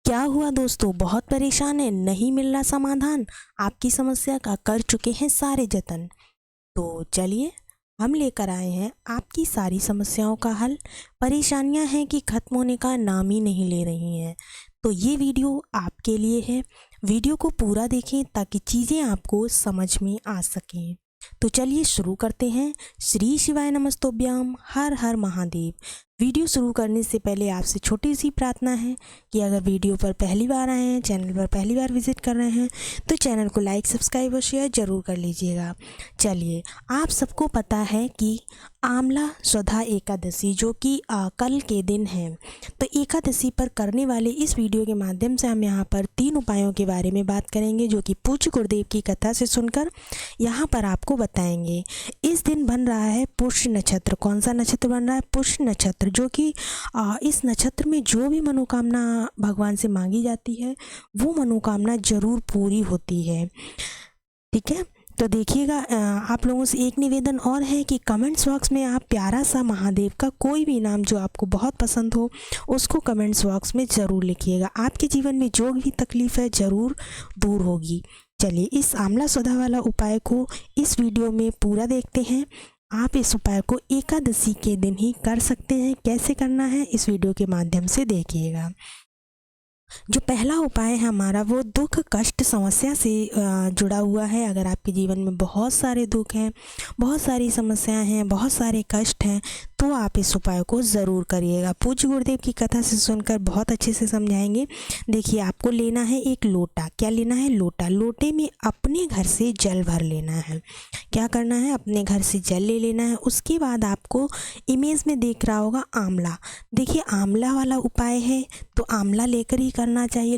क्या हुआ दोस्तों, बहुत परेशान है, नहीं मिल रहा समाधान। आपकी समस्या का कर चुके हैं सारे जतन। तो चलिए हम लेकर आए हैं आपकी सारी समस्याओं का हल। परेशानियां हैं कि खत्म होने का नाम ही नहीं ले रही हैं। तो ये वीडियो आपके लिए है। वीडियो को पूरा देखें ताकि चीज़ें आपको समझ में आ सकें। तो चलिए शुरू करते हैं। श्री शिवाय नमस्तोभ्याम, हर हर महादेव। वीडियो शुरू करने से पहले आपसे छोटी सी प्रार्थना है कि अगर वीडियो पर पहली बार आए हैं, चैनल पर पहली बार विजिट कर रहे हैं, तो चैनल को लाइक, सब्सक्राइब और शेयर ज़रूर कर लीजिएगा। चलिए, आप सबको पता है कि आंवला स्वधा एकादशी जो कि कल के दिन है, तो एकादशी पर करने वाले इस वीडियो के माध्यम से हम यहाँ पर 3 उपायों के बारे में बात करेंगे, जो कि पूज्य गुरुदेव की कथा से सुनकर यहाँ पर आपको बताएंगे। इस दिन बन रहा है पुष्य नक्षत्र। कौन सा नक्षत्र बन रहा है? पुष्य नक्षत्र, जो कि इस नक्षत्र में जो भी मनोकामना भगवान से मांगी जाती है वो मनोकामना जरूर पूरी होती है। ठीक है, तो देखिएगा, आप लोगों से एक निवेदन और है कि कमेंट्स बॉक्स में आप प्यारा सा महादेव का कोई भी नाम जो आपको बहुत पसंद हो उसको कमेंट्स बॉक्स में ज़रूर लिखिएगा। आपके जीवन में जो भी तकलीफ़ है ज़रूर दूर होगी। चलिए, इस आंवला स्वधा वाला उपाय को इस वीडियो में पूरा देखते हैं। आप इस उपाय को एकादशी के दिन ही कर सकते हैं। कैसे करना है इस वीडियो के माध्यम से देखिएगा। जो पहला उपाय है हमारा, वो दुख कष्ट समस्या से जुड़ा हुआ है। अगर आपके जीवन में बहुत सारे दुख हैं, बहुत सारी समस्याएं हैं, बहुत सारे कष्ट हैं, तो आप इस उपाय को ज़रूर करिएगा। पूज्य गुरुदेव की कथा से सुनकर बहुत अच्छे से समझाएंगे। देखिए, आपको लेना है एक लोटा। क्या लेना है? लोटा। लोटे में अपने घर से जल भर लेना है। क्या करना है? अपने घर से जल ले लेना है। उसके बाद आपको इमेज में देख रहा होगा आंवला। देखिए, आंवला वाला उपाय है तो आंवला लेकर ही करना चाहिए।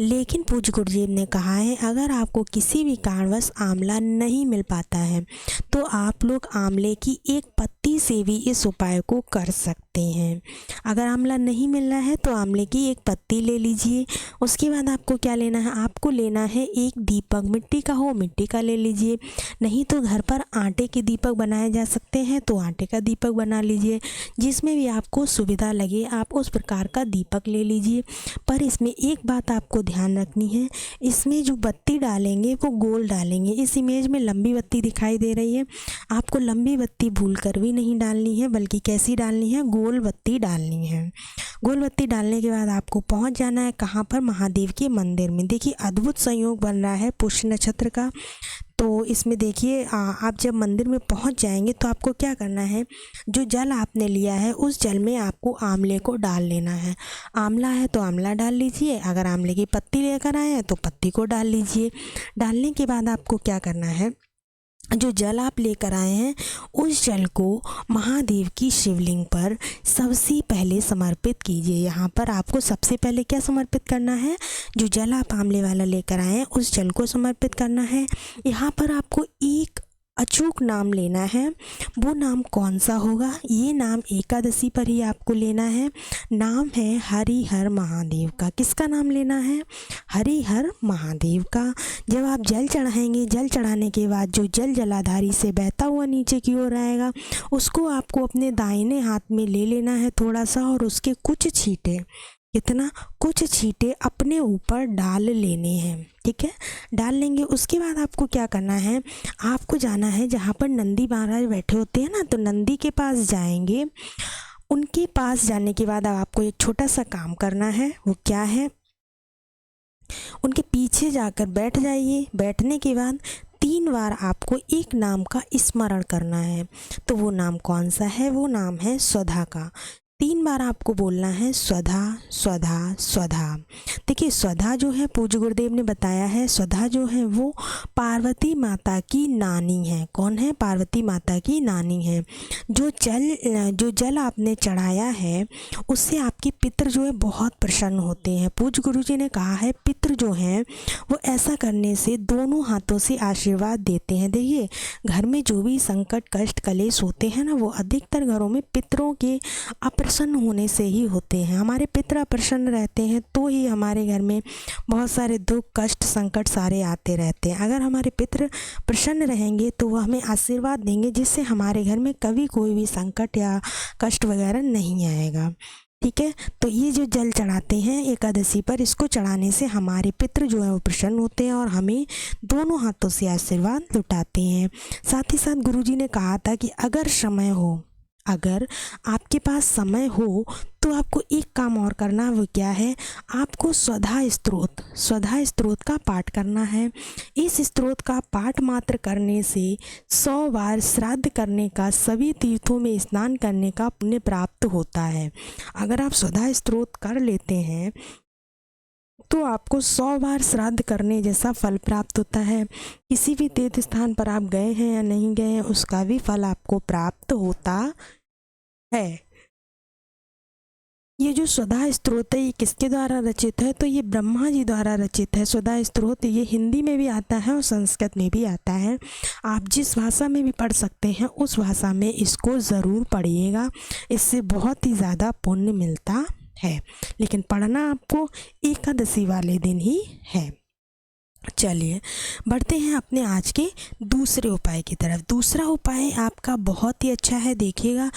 लेकिन पूज्य गुरुदेव ने कहा है, अगर आपको किसी भी कारणवश आंवला नहीं मिल पाता है तो आप लोग आंवले की एक पत्ती से भी इस उपाय को कर सकते हैं। अगर आंवला नहीं मिल रहा है तो आंवले की एक पत्ती ले लीजिए। उसके बाद आपको क्या लेना है? आपको लेना है एक दीपक। मिट्टी का हो मिट्टी का ले लीजिए, नहीं तो घर पर आटे के दीपक बनाए जा सकते हैं तो आटे का दीपक बना लीजिए। जिसमें भी आपको सुविधा लगे आप उस प्रकार का दीपक ले लीजिए। पर इसमें एक बात आपको ध्यान रखनी है, इसमें जो बत्ती डालेंगे वो गोल डालेंगे। इस इमेज में लंबी बत्ती दिखाई दे रही है, आपको लंबी बत्ती भूलकर भी नहीं डालनी है, बल्कि कैसी डालनी है? गोल बत्ती डालनी है। गोल बत्ती डालने के बाद आपको पहुंच जाना है कहाँ पर? महादेव के मंदिर में। देखिए, अद्भुत संयोग बन रहा है पुष्य नक्षत्र का। तो इसमें देखिए, आप जब मंदिर में पहुंच जाएंगे तो आपको क्या करना है? जो जल आपने लिया है उस जल में आपको आंवले को डाल लेना है। आंवला है तो आंवला डाल लीजिए, अगर आंवले की पत्ती लेकर आए हैं तो पत्ती को डाल लीजिए। डालने के बाद आपको क्या करना है? जो जल आप लेकर आए हैं उस जल को महादेव की शिवलिंग पर सबसे पहले समर्पित कीजिए। यहाँ पर आपको सबसे पहले क्या समर्पित करना है? जो जल आप आंवले वाला लेकर आए हैं उस जल को समर्पित करना है। यहाँ पर आपको एक अचूक नाम लेना है। वो नाम कौन सा होगा? ये नाम एकादशी पर ही आपको लेना है। नाम है हरि हर महादेव का। किसका नाम लेना है? हरि हर महादेव का। जब आप जल चढ़ाएंगे, जल चढ़ाने के बाद जो जल जलाधारी से बहता हुआ नीचे की ओर आएगा उसको आपको अपने दाहिने हाथ में ले लेना है थोड़ा सा, और उसके कुछ छींटे, कितना? कुछ छींटे अपने ऊपर डाल लेने हैं। ठीक है, डाल लेंगे। उसके बाद आपको क्या करना है? आपको जाना है जहाँ पर नंदी महाराज बैठे होते हैं ना, तो नंदी के पास जाएंगे। उनके पास जाने के बाद आपको एक छोटा सा काम करना है। वो क्या है? उनके पीछे जाकर बैठ जाइए। बैठने के बाद 3 बार आपको एक नाम का स्मरण करना है। तो वो नाम कौन सा है? वो नाम है स्वधा का। 3 बार आपको बोलना है स्वधा स्वधा स्वधा। देखिए, स्वधा जो है पूज्य गुरुदेव ने बताया है, स्वधा जो है वो पार्वती माता की नानी है। कौन है? पार्वती माता की नानी है। जो जल आपने चढ़ाया है उससे आपके पितृ जो है बहुत प्रसन्न होते हैं। पूज्य गुरु जी ने कहा है, पितृ जो हैं वो ऐसा करने से दोनों हाथों से आशीर्वाद देते हैं। देखिए, घर में जो भी संकट कष्ट कलेश होते हैं ना, वो अधिकतर घरों में पितरों के अप्रसन्न होने से ही होते हैं। हमारे पितर अप्रसन्न रहते हैं तो ही हमारे घर में बहुत सारे दुख कष्ट संकट सारे आते रहते हैं। अगर हमारे पितर प्रसन्न रहेंगे तो वो हमें आशीर्वाद देंगे, जिससे हमारे घर में कभी कोई भी संकट या कष्ट वगैरह नहीं आएगा। ठीक है। तो ये जो जल चढ़ाते हैं एकादशी पर, इसको चढ़ाने से हमारे पितृ जो है वो प्रसन्न होते हैं और हमें दोनों हाथों से आशीर्वाद लुटाते हैं। साथ ही साथ गुरुजी ने कहा था कि अगर समय हो, अगर आपके पास समय हो तो आपको एक काम और करना, वो क्या है, आपको स्वधा स्त्रोत का पाठ करना है। इस स्त्रोत का पाठ मात्र करने से 100 बार श्राद्ध करने का, सभी तीर्थों में स्नान करने का पुण्य प्राप्त होता है। अगर आप स्वधा स्त्रोत कर लेते हैं तो आपको 100 बार श्राद्ध करने जैसा फल प्राप्त होता है। किसी भी तीर्थ स्थान पर आप गए हैं या नहीं गए हैं, उसका भी फल आपको प्राप्त होता है। ये जो स्वधा स्त्रोत है, ये किसके द्वारा रचित है, तो ये ब्रह्मा जी द्वारा रचित है। स्वधा स्त्रोत ये हिंदी में भी आता है और संस्कृत में भी आता है। आप जिस भाषा में भी पढ़ सकते हैं उस भाषा में इसको ज़रूर पढ़िएगा, इससे बहुत ही ज़्यादा पुण्य मिलता है। लेकिन पढ़ना आपको एकादशी वाले दिन ही है। चलिए बढ़ते हैं अपने आज के दूसरे उपाय की तरफ। दूसरा उपाय आपका बहुत ही अच्छा है, देखिएगा।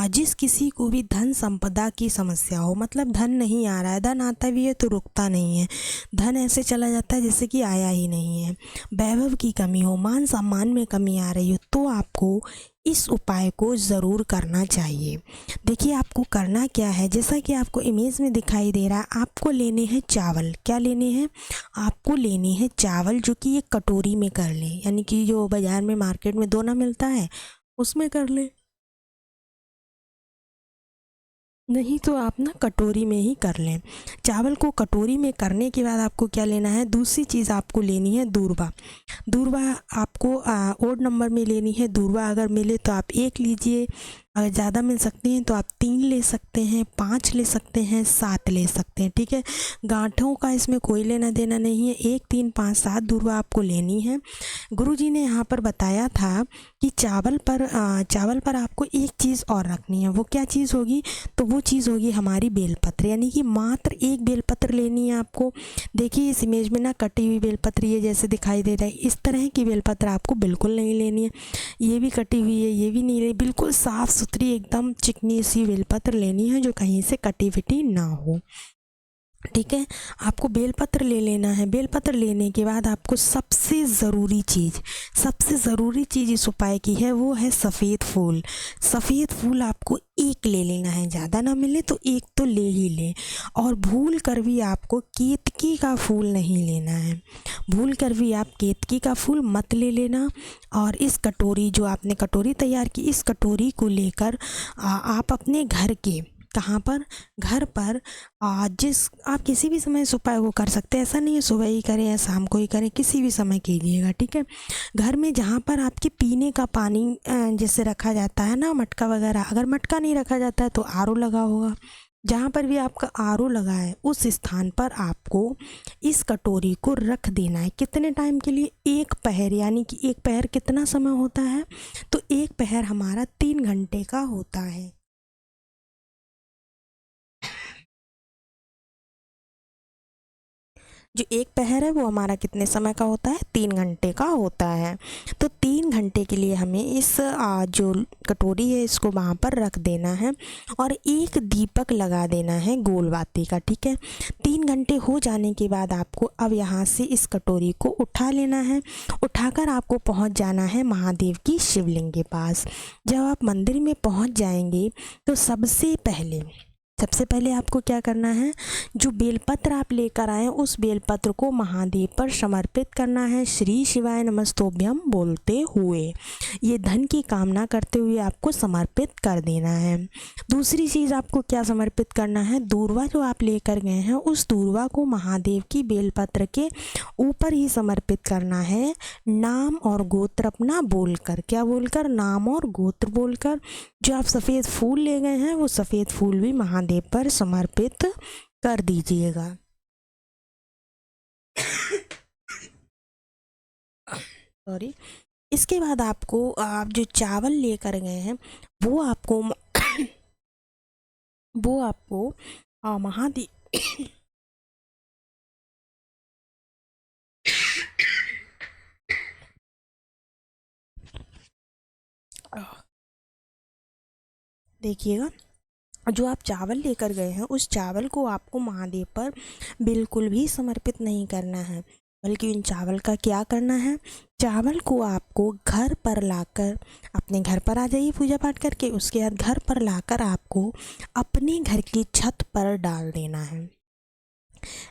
जिस किसी को भी धन संपदा की समस्या हो, मतलब धन नहीं आ रहा है, धन आता भी है तो रुकता नहीं है, धन ऐसे चला जाता है जैसे कि आया ही नहीं है, वैभव की कमी हो, मान सम्मान में कमी आ रही हो, तो आपको इस उपाय को ज़रूर करना चाहिए। देखिए आपको करना क्या है, जैसा कि आपको इमेज में दिखाई दे रहा है, आपको लेने हैं चावल। क्या लेने हैं, आपको लेने हैं चावल, जो कि एक कटोरी में कर लें, यानी कि जो बाज़ार में मार्केट में दोना मिलता है उसमें कर लें, नहीं तो आप ना कटोरी में ही कर लें। चावल को कटोरी में करने के बाद आपको क्या लेना है, दूसरी चीज़ आपको लेनी है दूरबा। दूरबा आपको ओड नंबर में लेनी है। दूरबा अगर मिले तो आप एक लीजिए, अगर ज़्यादा मिल सकती हैं तो आप 3 ले सकते हैं, 5 ले सकते हैं, 7 ले सकते हैं, ठीक है। गांठों का इसमें कोई लेना देना नहीं है। 1, 3, 5, 7 दूरबा आपको लेनी है। गुरुजी ने यहाँ पर बताया था कि चावल पर आपको एक चीज़ और रखनी है। वो क्या चीज़ होगी, तो वो चीज़ होगी हमारी बेलपत्र, यानी कि मात्र एक बेलपत्र लेनी है आपको। देखिए इस इमेज में ना कटी हुई बेलपत्र ये जैसे दिखाई दे रहा है, इस तरह की बेलपत्र आपको बिल्कुल नहीं लेनी है। ये भी कटी हुई है, ये भी नहीं लेनी, बिल्कुल साफ़ सुथरी एकदम चिकनी सी बेलपत्र लेनी है, जो कहीं से कटी फिटी ना हो, ठीक है। आपको बेलपत्र ले लेना है। बेलपत्र लेने के बाद आपको सबसे ज़रूरी चीज़ इस उपाय की है, वो है सफ़ेद फूल। सफ़ेद फूल आपको एक ले लेना है, ज़्यादा ना मिले तो एक तो ले ही लें। और भूल कर भी आपको केतकी का फूल नहीं लेना है, भूल कर भी आप केतकी का फूल मत ले लेना। और इस कटोरी, जो आपने कटोरी तैयार की, इस कटोरी को लेकर आप अपने घर के, कहाँ पर, घर पर, जिस आप किसी भी समय इस उपाय को कर सकते हैं। ऐसा नहीं है सुबह ही करें या शाम को ही करें, किसी भी समय कीजिएगा, ठीक है। घर में जहाँ पर आपके पीने का पानी जैसे रखा जाता है ना, मटका वगैरह, अगर मटका नहीं रखा जाता है तो आरओ लगा होगा, जहाँ पर भी आपका आरओ लगा है उस स्थान पर आपको इस कटोरी को रख देना है। कितने टाइम के लिए, 1 पहर, यानी कि 1 पहर कितना समय होता है, तो 1 पहर हमारा 3 घंटे का होता है। जो 1 पहर है वो हमारा कितने समय का होता है, 3 घंटे का होता है। तो 3 घंटे के लिए हमें इस जो कटोरी है इसको वहाँ पर रख देना है और एक दीपक लगा देना है गोल बाती का, ठीक है। 3 घंटे हो जाने के बाद आपको अब यहाँ से इस कटोरी को उठा लेना है। उठाकर आपको पहुँच जाना है महादेव की शिवलिंग के पास। जब आप मंदिर में पहुँच जाएंगे तो सबसे पहले आपको क्या करना है, जो बेलपत्र आप लेकर आए उस बेलपत्र को महादेव पर समर्पित करना है, श्री शिवाय नमस्तोभ्यम बोलते हुए, ये धन की कामना करते हुए आपको समर्पित कर देना है। दूसरी चीज़ आपको क्या समर्पित करना है, दूर्वा जो आप लेकर गए हैं उस दूर्वा को महादेव की बेलपत्र के ऊपर ही समर्पित करना है, नाम और गोत्र अपना बोलकर। क्या बोलकर, नाम और गोत्र बोलकर। जो आप सफ़ेद फूल ले गए हैं वो सफ़ेद फूल भी महादेव पर समर्पित कर दीजिएगा। सॉरी। इसके बाद आपको, आप जो चावल लेकर गए हैं वो आपको महादेव देखिएगा, जो आप चावल लेकर गए हैं उस चावल को आपको महादेव पर बिल्कुल भी समर्पित नहीं करना है, बल्कि उन चावल का क्या करना है, चावल को आपको घर पर लाकर अपने घर पर आ जाइए पूजा पाठ करके, उसके बाद घर पर लाकर आपको अपने घर की छत पर डाल देना है।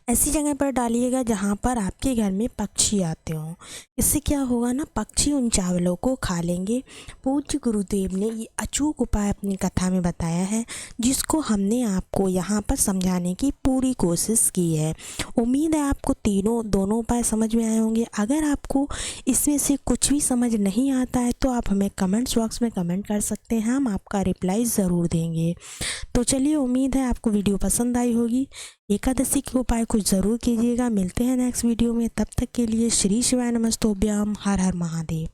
ऐसी जगह पर डालिएगा जहाँ पर आपके घर में पक्षी आते हों। इससे क्या होगा ना, पक्षी उन चावलों को खा लेंगे। पूज्य गुरुदेव ने ये अचूक उपाय अपनी कथा में बताया है, जिसको हमने आपको यहाँ पर समझाने की पूरी कोशिश की है। उम्मीद है आपको दोनों उपाय समझ में आए होंगे। अगर आपको इसमें से कुछ भी समझ नहीं आता है तो आप हमें कमेंट्स बॉक्स में कमेंट कर सकते हैं, हम आपका रिप्लाई ज़रूर देंगे। तो चलिए, उम्मीद है आपको वीडियो पसंद आई होगी। एकादशी के उपाय कुछ ज़रूर कीजिएगा। मिलते हैं नेक्स्ट वीडियो में, तब तक के लिए श्री शिवाय नमस्तोभ्याम। हर हर महादेव।